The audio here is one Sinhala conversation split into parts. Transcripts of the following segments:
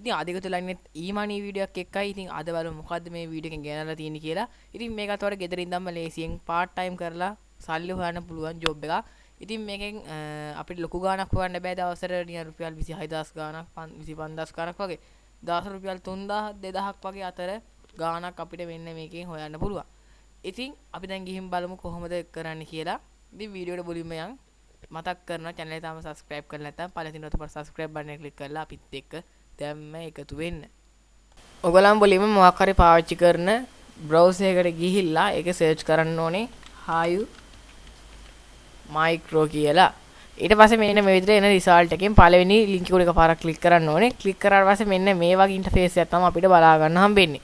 ඉතින් අද එකතු වෙලා ඉන්නේ ඊමණී වීඩියෝ එකක් එක්කයි. ඉතින් අද බලමු මොකද්ද මේ වීඩියෝ එකෙන් ගෙනල්ලා තියෙන්නේ කියලා. ඉතින් මේකත් වල ගෙදර ඉඳන්ම ලේසියෙන් පාර්ට් ටයිම් කරලා සල්ලි හොයන්න පුළුවන් ජොබ් එකක්. ඉතින් මේකෙන් අපිට ලොකු ගාණක් හොයන්න බෑ දවසට නිකන් රුපියල් 26000 ගාණක් 25000 ගාණක් වගේ. දවසට රුපියල් 3000 2000ක් වගේ අතර ගාණක් අපිට මෙන්න මේකෙන් හොයන්න පුළුවන්. ඉතින් අපි දැන් ගිහින් බලමු කොහොමද කරන්නේ කියලා. ඉතින් වීඩියෝ එක මුලින්ම යන් මතක් කරනවා channel එක තාම subscribe කරලා නැත්නම් පළවෙනි රොට subscribe button එක click කරලා අපිත් එක්ක දැම්ම එකතු වෙන්න. ඔයගොල්ලන් මුලින්ම මොකක් හරි පාවිච්චි කරන browser එකට ගිහිල්ලා ඒක search කරන්න ඕනේ Hive micro කියලා. ඊට පස්සේ මෙන්න මේ විදිහට එන result එකෙන් පළවෙනි link එක එකපාරක් click කරන්න ඕනේ. click කරාට පස්සේ මෙන්න මේ වගේ interface එකක් තමයි අපිට බලා ගන්න හම්බෙන්නේ.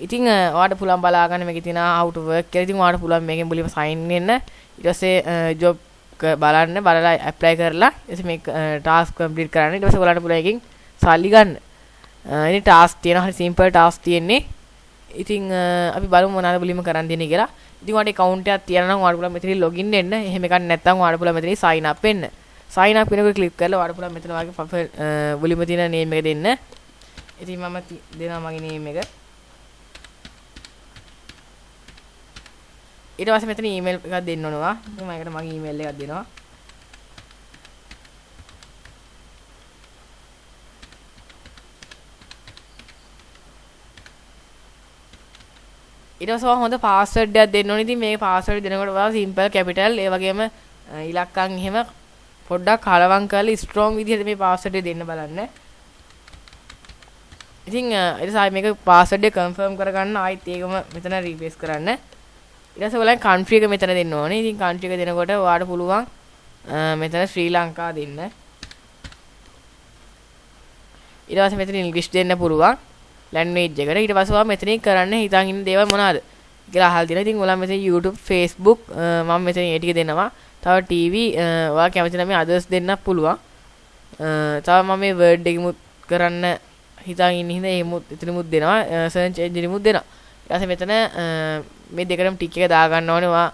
ඉතින් ඔයාලට පුළුවන් බලා ගන්න මේකේ තියෙන how to work කියලා. ඉතින් ඔයාලට පුළුවන් මේකෙන් මුලින්ම sign වෙන්න. ඊට පස්සේ job බලන්න බලලා apply කරලා ඊට මේක task complete කරන්න. ඊට පස්සේ ඔයාලට පුළුවන් එකකින් සල්ලි ගන්න. ඉතින් task තියෙනවා හරි simple task තියෙන්නේ. ඉතින් අපි බලමු මොනවාද මුලින්ම කරන් දෙන්නේ කියලා. ඉතින් ඔයාලට account එකක් තියෙනවා නම් ඔයාලට පුළුවන් මෙතනින් login වෙන්න. එහෙම එකක් නැත්නම් ඔයාලට පුළුවන් මෙතනින් sign up වෙන්න. sign up වෙනකොට click කරලා ඔයාලට පුළුවන් මෙතන වාගේ මුලින්ම තියෙන name එක දෙන්න. ඉතින් මම දෙනවා මගේ name එක. ඊට පස්සේ මෙතන email එකක් දෙන්න ඕනවා. මම ඒකට මගේ email එකක් දෙනවා. ඊට පස්සේ හොඳ password එකක් දෙන්න ඕනේ. ඉතින් මේ password දෙනකොට ඔයාලා simple capital ඒ වගේම ඉලක්කම් එහෙම පොඩ්ඩක් කලවම් කරලා strong විදිහට මේ password එක දෙන්න බලන්න. ඉතින් ඊට පස්සේ මේක password එක confirm කරගන්න ආයෙත් ඒකම මෙතන replace කරන්න. ඊට පස්සේ ඔයාලා country එක මෙතන දෙන්න ඕනේ. ඉතින් country එක දෙනකොට ඔයාලට පුළුවන් මෙතන ශ්‍රී ලංකා දෙන්න. ඊට පස්සේ මෙතන ඉංග්‍රීසි දෙන්න පුළුවන් language එකට. ඊට පස්සේ ඔයා මෙතනින් කරන්න හිතන් ඉන්න දේවල් මොනවාද කියලා අහලා දෙනවා. ඉතින් ඔයාලා මෙතන YouTube, Facebook මම මෙතන ඒ ටික දෙනවා. තව TV ඔයා කැමති නම් මේ others දෙන්නත් පුළුවන්. තව මම මේ word එකමුත් කරන්න හිතන් ඉන්න හින්දා ඒමුත් එතනමුත් දෙනවා. search engine මුත් දෙනවා. ඊට පස්සේ මෙතන මේ දෙකටම ටික් එක දා ගන්න ඕනේ. ඔයා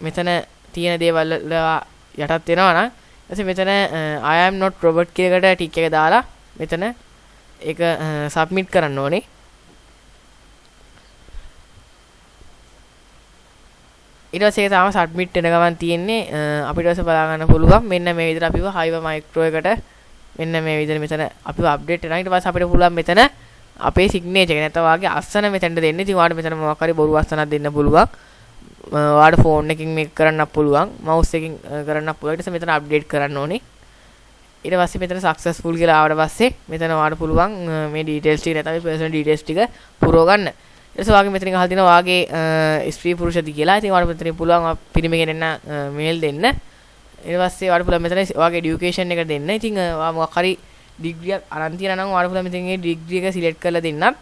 මෙතන තියෙන දේවල් යටත් වෙනවා නම් ඊට පස්සේ මෙතන I am not robot කියලාකට ටික් එක දාලා මෙතන ඒක සබ්මිට් කරන්න ඕනේ. ඊට පස්සේ ඒක තාම සබ්මිට් වෙන ගමන් තියෙන්නේ. අපිට ඊට පස්සේ බලා ගන්න පුළුවන් මෙන්න මේ විදිහට අපිව Hive micro එකට මෙන්න මේ විදිහට මෙතන අපිව අප්ඩේට් වෙනවා. ඊට පස්සේ අපිට පුළුවන් මෙතන අපේ සිග්නේචර් එක නැත්නම් වාගේ අස්සන මෙතනට දෙන්න. ඉතින් ඔයාලට මෙතන මොකක් හරි බොරු අස්සනක් දෙන්න පුළුවන්. ඔයාලට ෆෝන් එකකින් මේක කරන්නත් පුළුවන්. මවුස් එකකින් කරන්නත් පුළුවන්. ඊට පස්සේ මෙතන අප්ඩේට් කරන්න ඕනේ. ඊට පස්සේ මෙතන සක්සස්ෆුල් කියලා ආවට පස්සේ මෙතන ඔයාලට පුළුවන් මේ ඩීටේල්ස් ටික නැත්නම් පර්සනල් ඩීටේල්ස් ටික පුරව ගන්න. ඊට පස්සේ ඔයාගේ මෙතනින් අහලා තියෙනවා ඔයාගේ ස්ත්‍රී පුරුෂද කියලා. ඉතින් ඔයාලට මෙතනින් පුළුවන් පිරිමි කෙනෙක් මේල් දෙන්න. ඊට පස්සේ ඔයාලට පුළුවන් මෙතන ඔයාගේ এডুকেෂන් එක දෙන්න. ඉතින් ඔයා මොකක් හරි ඩිග්‍රියක් අරන් තියනා නම් ඔයාලට පුළුවන් මෙතන මේ ඩිග්‍රී එක සිලෙක්ට් කරලා දෙන්නත්.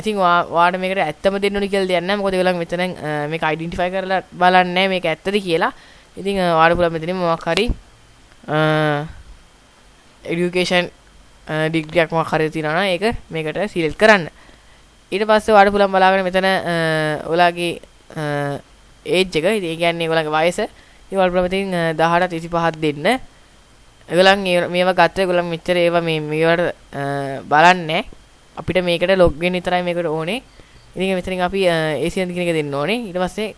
ඉතින් ඔයාලට මේකට ඇත්තම දෙන්න ඕනි කියලා දෙයක් නැහැ. මොකද ඒගොල්ලන් මෙතන මේක අයිඩෙන්ටිෆයි කරලා බලන්නේ මේක ඇත්තද කියලා. ඉතින් ඔයාලට පුළුවන් මෙතනින් මොකක් හරි education degree එකක් මොකක් හරි තියෙනවා නම් ඒක මේකට සිලෙක්ට් කරන්න. ඊට පස්සේ ඔයාලට පුළුවන් බලාගෙන මෙතන ඔයාලගේ age එක, ඒ කියන්නේ ඔයාලගේ වයස. ඉතින් ඔයාලට පුළුවන් මෙතන 18 25 දෙන්න. ඒගොල්ලන් මේවා ගත්තා. ඒගොල්ලන් මෙච්චර ඒවා මේවට බලන්නේ. අපිට මේකට log වෙන්න විතරයි මේකට ඕනේ. ඉතින් මෙතනින් අපි ACN කියන එක දෙන්න ඕනේ. ඊට පස්සේ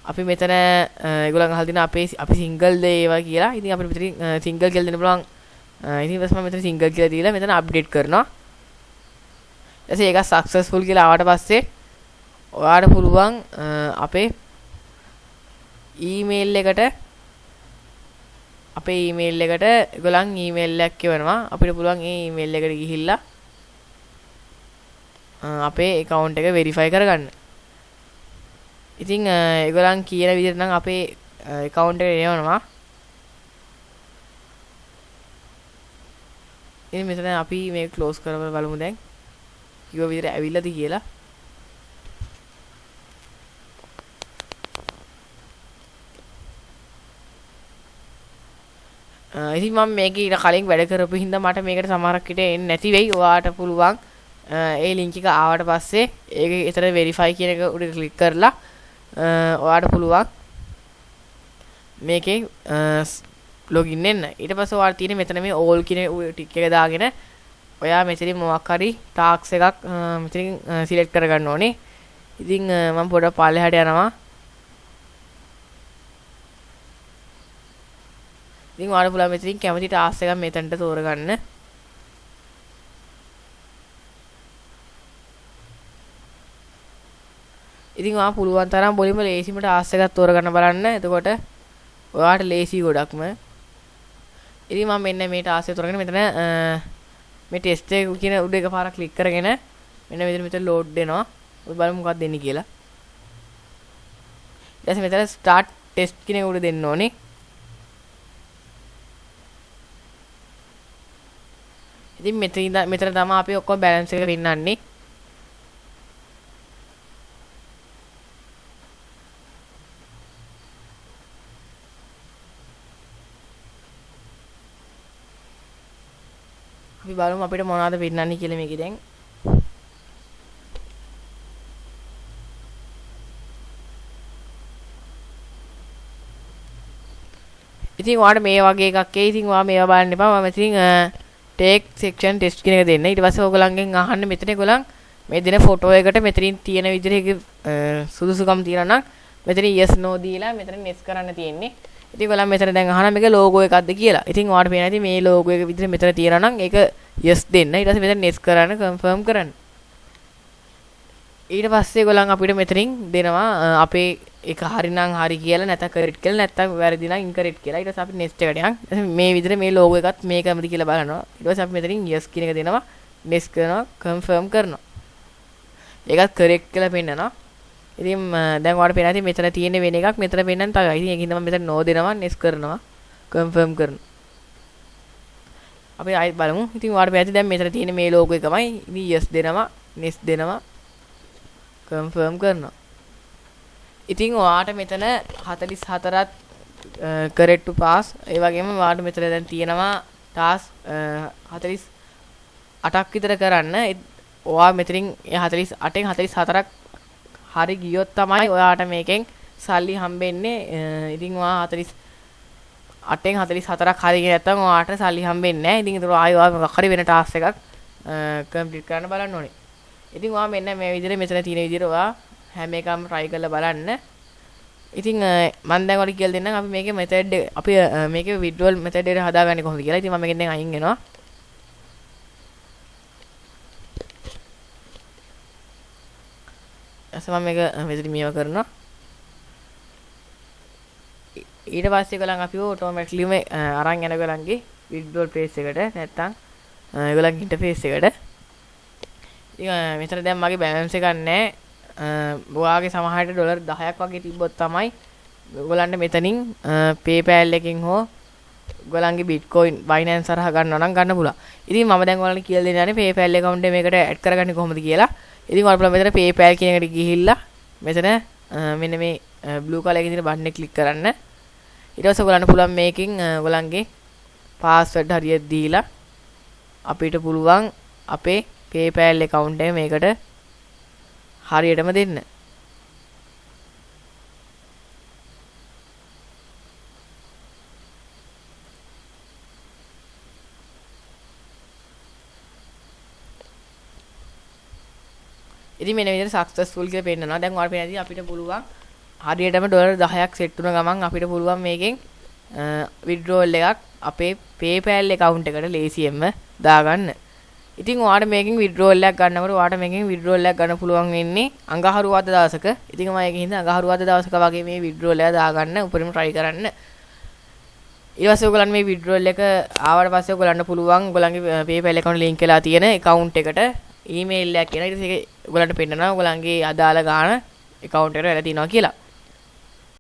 අපි මෙතන ඒගොල්ලන් අහලා දිනා අපි single ද ඒවා කියලා. ඉතින් අපිට මෙතනින් single කියලා දෙන්න පුළුවන්. ඉතින් ඊපස්සේ මම මෙතන single කියලා දීලා මෙතන අප්ඩේට් කරනවා. ඊට ඒක සක්සස්ෆුල් කියලා ආවට පස්සේ ඔයාලට පුළුවන් අපේ ඊමේල් එකට ඒගොල්ලන් ඊමේල් එකක් කියවනවා. අපිට පුළුවන් ඒ ඊමේල් එකට ගිහිල්ලා අපේ account එක verify කරගන්න. ඉතින් ඒගොල්ලන් කියන විදිහට නම් අපේ account එක එනවා. ඉතින් මෙතන අපි මේක ක්ලෝස් කරලා බලමු දැන්. කිව්ව විදිහට ඇවිල්ලාද කියලා. ඉතින් මම මේක ඊට කලින් වැඩ කරපු හින්දා මට මේකට සමහරක් විට එන්නේ නැති වෙයි. ඔයාට පුළුවන් ඒ link එක ආවට පස්සේ ඒක එතන verify කියන එක උඩ ක්ලික් කරලා ඔයාට පුළුවන් මේකේ login වෙන්න. ඊට පස්සේ ඔයාලා තියෙන්නේ මෙතන මේ all කියන ටික් එක දාගෙන ඔයා මෙතනින් මොකක් හරි ටාස්ක් එකක් මෙතනින් සිලෙක්ට් කරගන්න ඕනේ. ඉතින් මම පොඩක් පල්ලෙහාට යනවා. ඉතින් ඔයාලා පුළුවන් මෙතනින් කැමති ටාස්ක් එකක් මෙතනට තෝරගන්න. ඉතින් ඔයා පුළුවන් තරම් බොලින්ම ලේසිම ටාස්ක් එකක් තෝරගන්න බලන්න. එතකොට ඔයාට ලේසි ගොඩක්ම. ඉතින් මම මෙන්න මේ ටාස්ක් එක තෝරගෙන මෙතන මේ ටෙස්ට් එක කියන උඩ එකපාරක් ක්ලික් කරගෙන මෙන්න මෙතන ලෝඩ් වෙනවා. ඔය බලමු මොකක්ද දෙන්නේ කියලා. ඊට පස්සේ මෙතන ස්ටාර්ට් ටෙස්ට් කියන එක උඩ දෙන්න ඕනේ. ඉතින් මෙතන තමයි අපි ඔක්කොම බැලන්ස් එක පෙන්නන්නේ. අපි බලමු අපිට මොනවද පෙන්නන්නේ කියලා මේකේ දැන්. ඉතින් ඔයාලට මේ වගේ එකක් එයි. ඉතින් ඔයා මේවා බලන්න එපා. මම ඉතින් ටේක් සෙක්ෂන් ටෙස්ට් කියන එක දෙන්න. ඊට පස්සේ ඔයගොල්ලන්ගෙන් අහන්න මෙතන ඔයගොල්ලන් මේ දෙන ෆොටෝ එකට මෙතනින් තියෙන විදිහට සුදුසුකම් තියනවා නම් මෙතන yes no දීලා මෙතන නෙස් කරන්න තියෙන්නේ. ඉතින් ඔයගොල්ලන් මෙතන දැන් අහන මේක ලෝගෝ එකක්ද කියලා. ඉතින් ඔයාලට පේනවා ඉතින් මේ ලෝගෝ එක විදිහට මෙතන තියනවා නම් ඒක yes දෙන්න. ඊට පස්සේ මෙතන නෙස් කරන්න කන්ෆර්ම් කරන්න. ඊට පස්සේ ඔයගොල්ලන් අපිට මෙතනින් දෙනවා අපේ ඒක හරිනම් හරි කියලා නැත්නම් කரெක්ට් කියලා නැත්නම් වැරදි නම් ඉන්කරෙක්ට් කියලා. ඊට පස්සේ අපි නෙක්ස්ට් එකට යන්. මේ විදිහට මේ ලෝගෝ එකත් මේකමද කියලා බලනවා. ඊට පස්සේ අපි මෙතනින් yes කියන එක දෙනවා. නෙක්ස්ට් කරනවා කන්ෆර්ම් කරනවා. ඒකත් කரெක්ට් කියලා පෙන්නනවා. ඉතින් දැන් ඔයාලට පේනවා ඉතින් මෙතන තියෙන වෙන එකක් මෙතන පෙන්නන්න තවයි. ඉතින් ඒකින්ද මම මෙතන no දෙනවා නෙක්ස්ට් කරනවා කන්ෆර්ම් කරනවා. අපි ආයෙත් බලමු. ඉතින් ඔයාලට පේනවා දැන් මෙතන තියෙන මේ ලෝගෝ එකමයි. ඉතින් yes දෙනවා නෙක්ස්ට් දෙනවා කන්ෆර්ම් කරනවා. ඉතින් ඔයාට මෙතන 44ක් correct to pass. ඒ වගේම ඔයාට මෙතන දැන් තියෙනවා task 48ක් විතර කරන්න. ඔයා මෙතනින් 48න් 44ක් හරි ගියොත් තමයි ඔයාට මේකෙන් සල්ලි හම්බෙන්නේ. ඉතින් ඔයා 48න් 44ක් හරි ගියේ නැත්නම් ඔයාට සල්ලි හම්බෙන්නේ නැහැ. ඉතින් ඒක ආයෙ ඔයා මොකක් හරි වෙන task එකක් complete කරන්න බලන්න ඕනේ. ඉතින් ඔයා මෙන්න මේ විදිහට මෙතන තියෙන විදිහට ඔයා හැම එකම try කරලා බලන්න. ඉතින් මම දැන් ඔයාලට කියලා දෙන්නම් අපි මේකේ method අපි මේකේ withdrawal method එක හදාගන්නේ කොහොමද කියලා. ඉතින් මම මේකෙන් දැන් අයින් වෙනවා. ඊට මම මේක මෙතන මේව කරනවා. ඊට පස්සේ ගලන් අපිව automatically මේ අරන් යන ගලන්ගේ withdrawal page එකට නැත්තම් ඒගොල්ලන්ගේ interface එකට. ඉතින් මෙතන දැන් මගේ balance එකක් නැහැ. ඔයාගේ සමහරට ඩොලර් 10ක් වගේ තිබ්බොත් තමයි ඔයගොල්ලන්ට මෙතනින් PayPal එකකින් හෝ ඔයගොල්ලන්ගේ Bitcoin Binance හරහා ගන්නවා නම් ගන්න පුළුවන්. ඉතින් මම දැන් ඔයාලට කියලා දෙන්න යන්නේ PayPal account එක මේකට add කරගන්නේ කොහොමද කියලා. ඉතින් ඔයාලා මෙතන PayPal කියන එකට ගිහිල්ලා මෙතන මෙන්න මේ blue color එකේ තියෙන button එක click කරන්න. ඊට පස්සේ ඔයගොල්ලන්ට පුළුවන් මේකෙන් ඔයගොල්ලන්ගේ password හරියට දීලා අපිට පුළුවන් අපේ PayPal account එක මේකට හරියටම දෙන්න. ඉතින් මෙන්න විදිහට සක්සස්ෆුල් කියලා පෙන්නනවා. දැන් ඔයාලා පේනදී අපිට පුළුවන් හරියටම ඩොලර් 10ක් සෙට් වුණ ගමන් අපිට පුළුවන් මේකෙන් withdrawal එකක් අපේ PayPal account එකට ලේසියෙන්ම දාගන්න. ඉතින් ඔයාට මේකෙන් withdrawal එකක් ගන්නකොට ඔයාට මේකෙන් withdrawal එකක් ගන්න පුළුවන් වෙන්නේ අඟහරුවාද දවසක. ඉතින් මම ඒකෙන් හින්දා අඟහරුවාද දවසක වගේ මේ withdrawal එක දාගන්න උපරිම try කරන්න. ඊට පස්සේ ඔයගොල්ලන් මේ withdrawal එක ආවට පස්සේ ඔයගොල්ලන්ට පුළුවන් ඔයගොල්ලන්ගේ PayPal account link වෙලා තියෙන account එකට email එකක් එනවා. ඊට පස්සේ ඒක ඔයගොල්ලන්ට පෙන්නනවා ඔයගොල්ලන්ගේ අදාළ ගාණ account එකට වෙලා තියෙනවා කියලා.